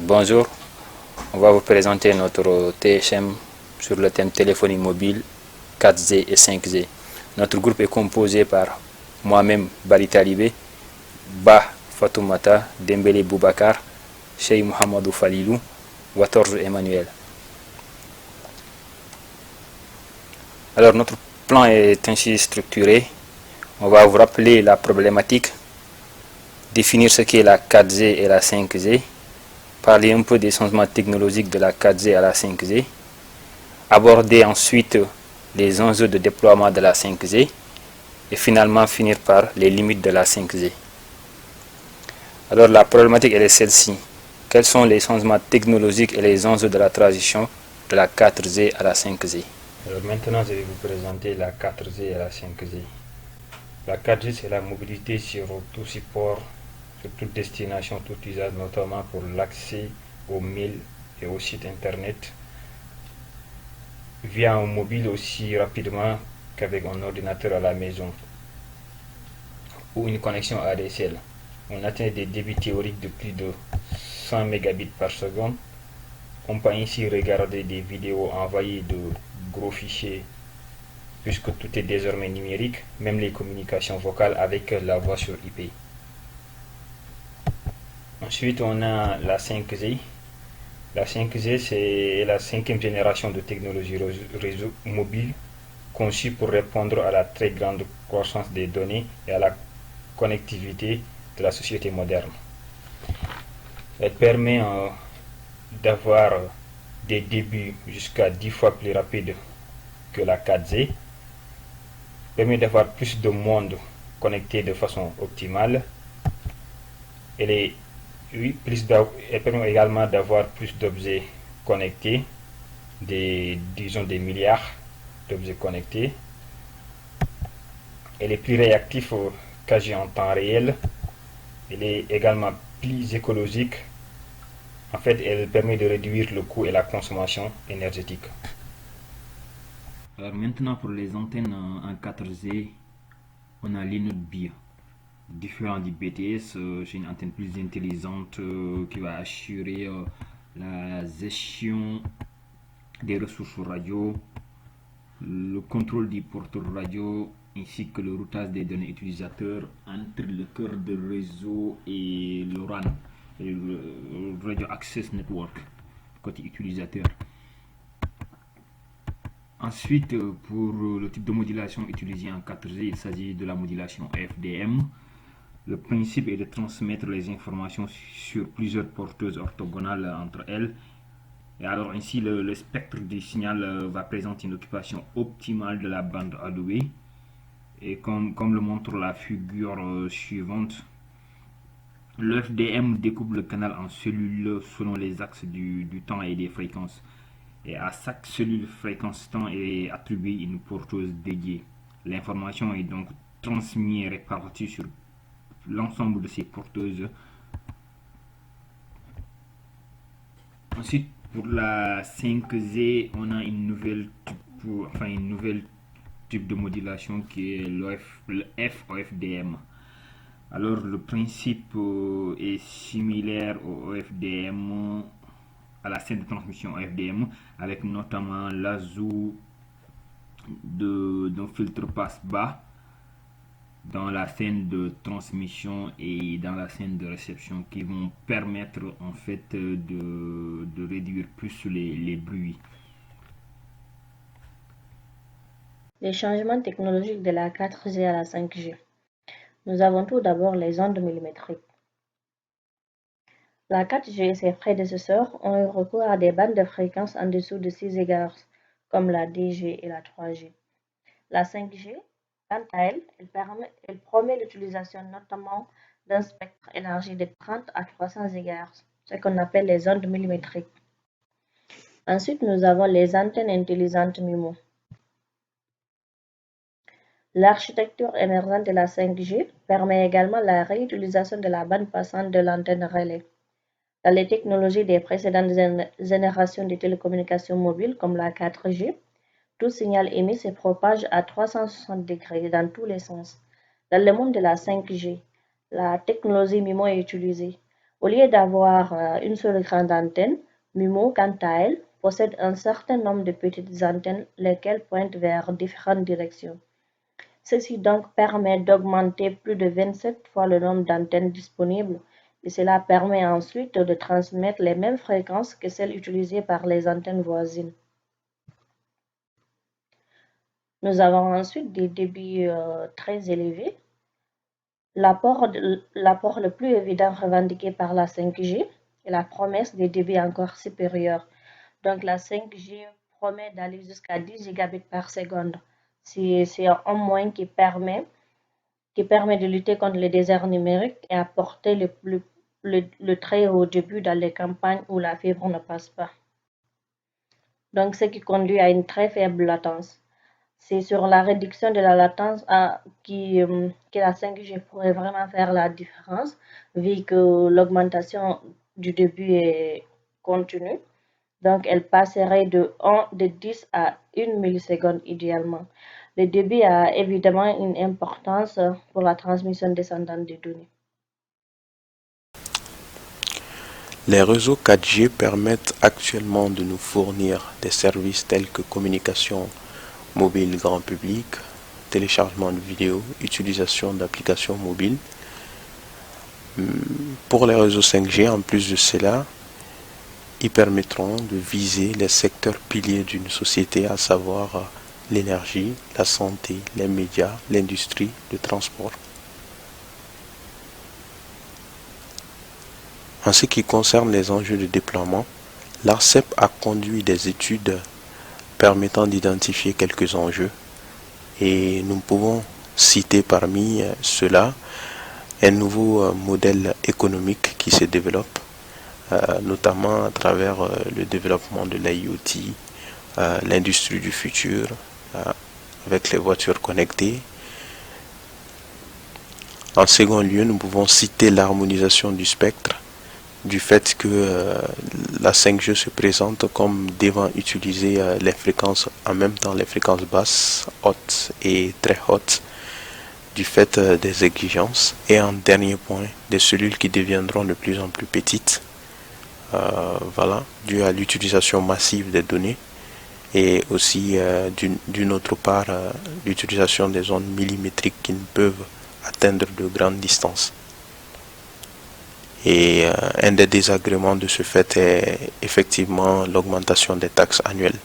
Bonjour, on va vous présenter notre THM sur le thème téléphonie mobile 4G et 5G. Notre groupe est composé par moi-même, Bari Talibé, Ba Fatoumata, Dembélé Boubacar, Cheikh Mohamedou Falilou, Watorj Emmanuel. Alors notre plan est ainsi structuré. On va vous rappeler la problématique, définir ce qu'est la 4G et la 5G, parler un peu des changements technologiques de la 4G à la 5G, aborder ensuite les enjeux de déploiement de la 5G et finalement finir par les limites de la 5G. Alors la problématique elle est celle-ci. Quels sont les changements technologiques et les enjeux de la transition de la 4G à la 5G? Alors maintenant je vais vous présenter la 4G et la 5G. La 4G c'est la mobilité sur tout support, sur toute destination, tout usage, notamment pour l'accès aux mails et aux sites internet via un mobile aussi rapidement qu'avec un ordinateur à la maison ou une connexion ADSL. On atteint des débits théoriques de plus de 100 mégabits par seconde. On peut ainsi regarder des vidéos, envoyer de gros fichiers puisque tout est désormais numérique, même les communications vocales avec la voix sur IP. Ensuite, on a la 5G. La 5G, c'est la cinquième génération de technologie réseau mobile conçue pour répondre à la très grande croissance des données et à la connectivité de la société moderne. Elle permet d'avoir des débuts jusqu'à 10 fois plus rapides que la 4G, permet d'avoir plus de monde connecté de façon optimale. Elle permet également d'avoir plus d'objets connectés, disons des milliards d'objets connectés. Elle est plus réactive quasi en temps réel. Elle est également plus écologique. En fait, elle permet de réduire le coût et la consommation énergétique. Alors maintenant pour les antennes en 4G, on a l'InnoDB. Différent du BTS, c'est une antenne plus intelligente qui va assurer la gestion des ressources radio, le contrôle du porteur radio ainsi que le routage des données utilisateurs entre le cœur de réseau et le RAN, et le Radio Access Network côté utilisateur. Ensuite, pour le type de modulation utilisée en 4G, il s'agit de la modulation FDM. Le principe est de transmettre les informations sur plusieurs porteuses orthogonales entre elles. Et alors ainsi, le spectre du signal va présenter une occupation optimale de la bande allouée. Et comme le montre la figure suivante, le FDM découpe le canal en cellules selon les axes du temps et des fréquences. Et à chaque cellule fréquence temps est attribuée une porteuse dédiée. L'information est donc transmise et répartie sur l'ensemble de ces porteuses. Ensuite, pour la 5G, on a une nouvelle type de modulation qui est le FOFDM. Alors, le principe est similaire au FDM, à la chaîne de transmission FDM, avec notamment l'ajout d'un filtre passe-bas dans la scène de transmission et dans la scène de réception qui vont permettre en fait de réduire plus les bruits. Les changements technologiques de la 4G à la 5G. Nous avons tout d'abord les ondes millimétriques. La 4G et ses prédécesseurs ont eu recours à des bandes de fréquences en dessous de 6 GHz, comme la 2G et la 3G. La 5G, quant à elle, elle promet l'utilisation notamment d'un spectre élargi de 30 à 300 GHz, ce qu'on appelle les ondes millimétriques. Ensuite, nous avons les antennes intelligentes MIMO. L'architecture émergente de la 5G permet également la réutilisation de la bande passante de l'antenne relais. Dans les technologies des précédentes générations de télécommunications mobiles comme la 4G, tout signal émis se propage à 360 degrés dans tous les sens. Dans le monde de la 5G, la technologie MIMO est utilisée. Au lieu d'avoir une seule grande antenne, MIMO, quant à elle, possède un certain nombre de petites antennes, lesquelles pointent vers différentes directions. Ceci donc permet d'augmenter plus de 27 fois le nombre d'antennes disponibles et cela permet ensuite de transmettre les mêmes fréquences que celles utilisées par les antennes voisines. Nous avons ensuite des débits très élevés. L'apport le plus évident revendiqué par la 5G est la promesse des débits encore supérieurs. Donc la 5G promet d'aller jusqu'à 10 gigabits par seconde. C'est un moins qui permet de lutter contre le désert numérique et apporter le très haut début dans les campagnes où la fibre ne passe pas. Donc ce qui conduit à une très faible latence. C'est sur la réduction de la latence que la 5G pourrait vraiment faire la différence, vu que l'augmentation du débit est continue. Donc, elle passerait de 10 à 1 milliseconde idéalement. Le débit a évidemment une importance pour la transmission descendante des données. Les réseaux 4G permettent actuellement de nous fournir des services tels que communication mobile grand public, téléchargement de vidéos, utilisation d'applications mobiles. Pour les réseaux 5G, en plus de cela, ils permettront de viser les secteurs piliers d'une société, à savoir l'énergie, la santé, les médias, l'industrie, le transport. En ce qui concerne les enjeux de déploiement, l'ARCEP a conduit des études permettant d'identifier quelques enjeux et nous pouvons citer parmi ceux-là un nouveau modèle économique qui se développe, notamment à travers le développement de l'IoT, l'industrie du futur, avec les voitures connectées. En second lieu, nous pouvons citer l'harmonisation du spectre, du fait que la 5G se présente comme devant utiliser les fréquences, en même temps les fréquences basses, hautes et très hautes, du fait des exigences. Et en dernier point, des cellules qui deviendront de plus en plus petites, dû à l'utilisation massive des données, et aussi d'une autre part l'utilisation des ondes millimétriques qui ne peuvent atteindre de grandes distances. Et un des désagréments de ce fait est effectivement l'augmentation des taxes annuelles.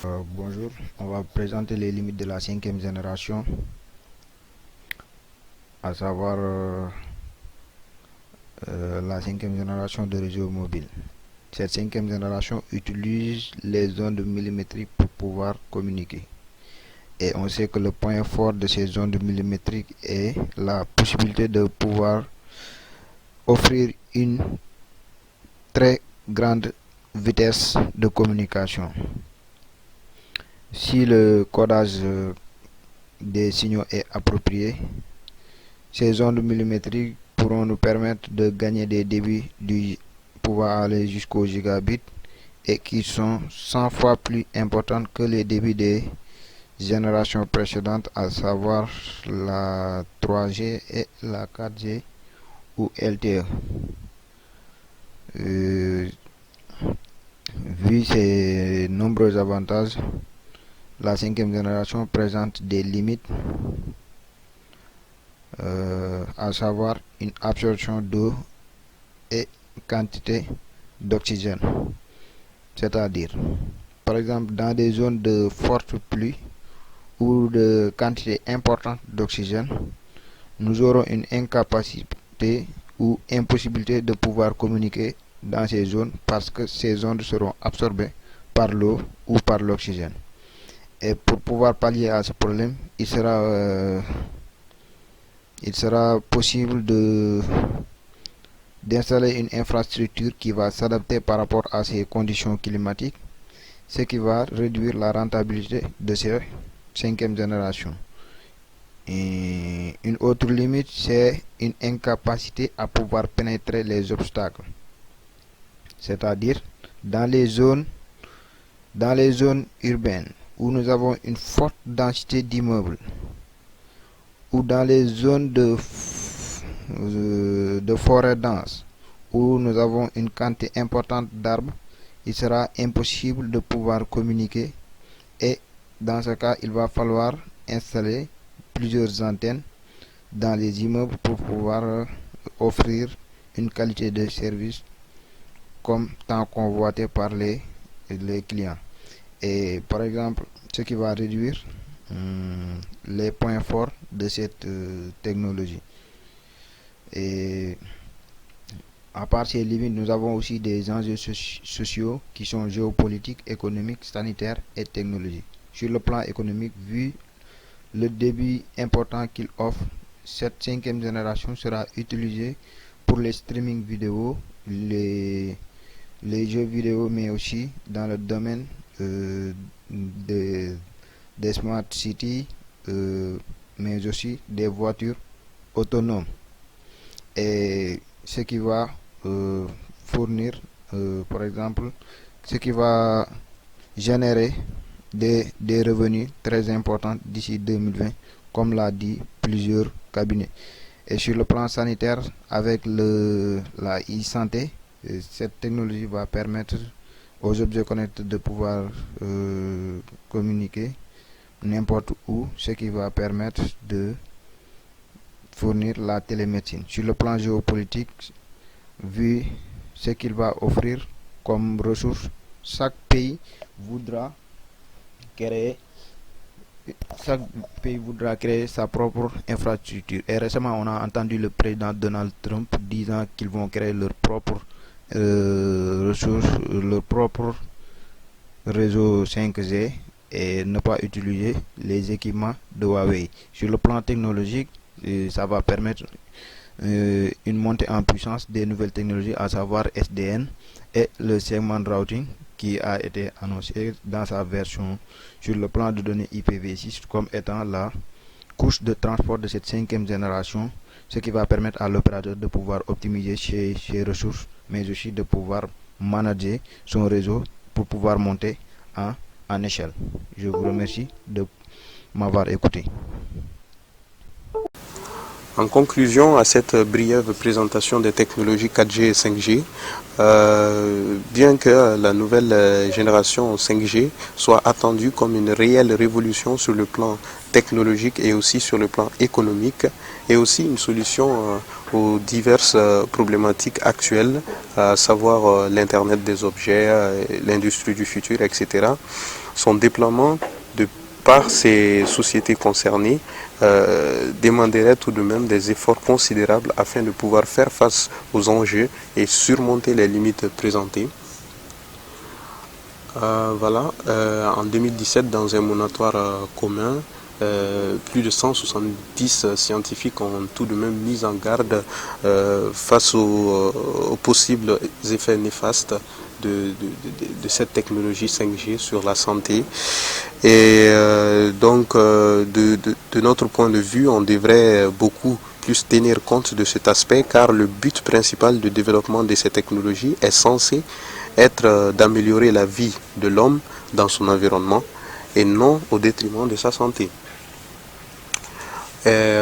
Bonjour, on va présenter les limites de la 5e génération, à savoir la 5e génération de réseau mobile. Cette 5e génération utilise les ondes millimétriques pour pouvoir communiquer. Et on sait que le point fort de ces ondes millimétriques est la possibilité de pouvoir offrir une très grande vitesse de communication. Si le codage des signaux est approprié, ces ondes millimétriques pourront nous permettre de gagner des débits du pouvoir aller jusqu'au gigabit et qui sont 100 fois plus importantes que les débits des générations précédentes, à savoir la 3G et la 4G ou LTE. Vu ces nombreux avantages, la 5e génération présente des limites, à savoir une absorption d'eau et quantité d'oxygène. C'est-à-dire, par exemple, dans des zones de forte pluie ou de quantité importante d'oxygène, nous aurons une incapacité ou impossibilité de pouvoir communiquer dans ces zones parce que ces ondes seront absorbées par l'eau ou par l'oxygène. Et pour pouvoir pallier à ce problème, il sera possible d'installer une infrastructure qui va s'adapter par rapport à ces conditions climatiques, ce qui va réduire la rentabilité de ces 5e génération. Et une autre limite, c'est une incapacité à pouvoir pénétrer les obstacles. C'est-à-dire dans les zones urbaines où nous avons une forte densité d'immeubles, ou dans les zones de de forêts denses où nous avons une quantité importante d'arbres, il sera impossible de pouvoir communiquer et dans ce cas, il va falloir installer plusieurs antennes dans les immeubles pour pouvoir offrir une qualité de service comme tant convoité par les clients. Et par exemple, ce qui va réduire les points forts de cette technologie. Et à part ces limites, nous avons aussi des enjeux sociaux qui sont géopolitiques, économiques, sanitaires et technologiques. Sur le plan économique, vu le débit important qu'il offre, cette cinquième génération sera utilisée pour les streaming vidéo, les jeux vidéo, mais aussi dans le domaine des smart cities, mais aussi des voitures autonomes. Et ce qui va fournir, par exemple, ce qui va générer des revenus très importants d'ici 2020, comme l'a dit plusieurs cabinets. Et sur le plan sanitaire, avec la e-santé, cette technologie va permettre aux objets connectés de pouvoir communiquer n'importe où, ce qui va permettre de fournir la télémédecine. Sur le plan géopolitique, vu ce qu'il va offrir comme ressources, chaque pays voudra créer sa propre infrastructure. Et récemment, on a entendu le président Donald Trump disant qu'ils vont créer leur propre ressources, leur propre réseau 5G et ne pas utiliser les équipements de Huawei. Sur le plan technologique, ça va permettre une montée en puissance des nouvelles technologies, à savoir SDN et le segment routing qui a été annoncé dans sa version sur le plan de données IPv6 comme étant la couche de transport de cette cinquième génération, ce qui va permettre à l'opérateur de pouvoir optimiser ses ressources, mais aussi de pouvoir manager son réseau pour pouvoir monter en échelle. Je vous remercie de m'avoir écouté. En conclusion à cette brève présentation des technologies 4G et 5G, bien que la nouvelle génération 5G soit attendue comme une réelle révolution sur le plan technologique et aussi sur le plan économique, et aussi une solution aux diverses problématiques actuelles, à savoir l'Internet des objets, l'industrie du futur, etc. Son déploiement par ces sociétés concernées demanderait tout de même des efforts considérables afin de pouvoir faire face aux enjeux et surmonter les limites présentées. En 2017, dans un monitoire commun, plus de 170 scientifiques ont tout de même mis en garde face aux possibles effets néfastes de cette technologie 5G sur la santé. Et de notre point de vue, on devrait beaucoup plus tenir compte de cet aspect, car le but principal du développement de ces technologies est censé être d'améliorer la vie de l'homme dans son environnement et non au détriment de sa santé. Et,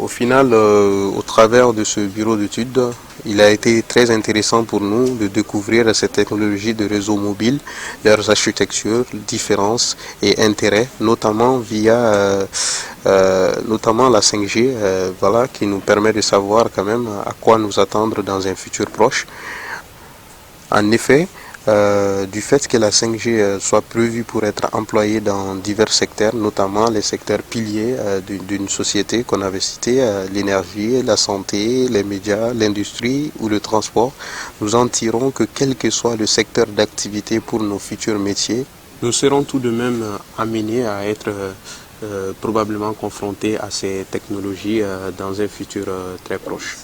au final, au travers de ce bureau d'études, il a été très intéressant pour nous de découvrir ces technologies de réseau mobile, leurs architectures, différences et intérêts, notamment via notamment la 5G, qui nous permet de savoir quand même à quoi nous attendre dans un futur proche. En effet, du fait que la 5G soit prévue pour être employée dans divers secteurs, notamment les secteurs piliers d'une société qu'on avait cité, l'énergie, la santé, les médias, l'industrie ou le transport, nous en tirons que quel que soit le secteur d'activité pour nos futurs métiers, nous serons tout de même amenés à être probablement confrontés à ces technologies dans un futur très proche.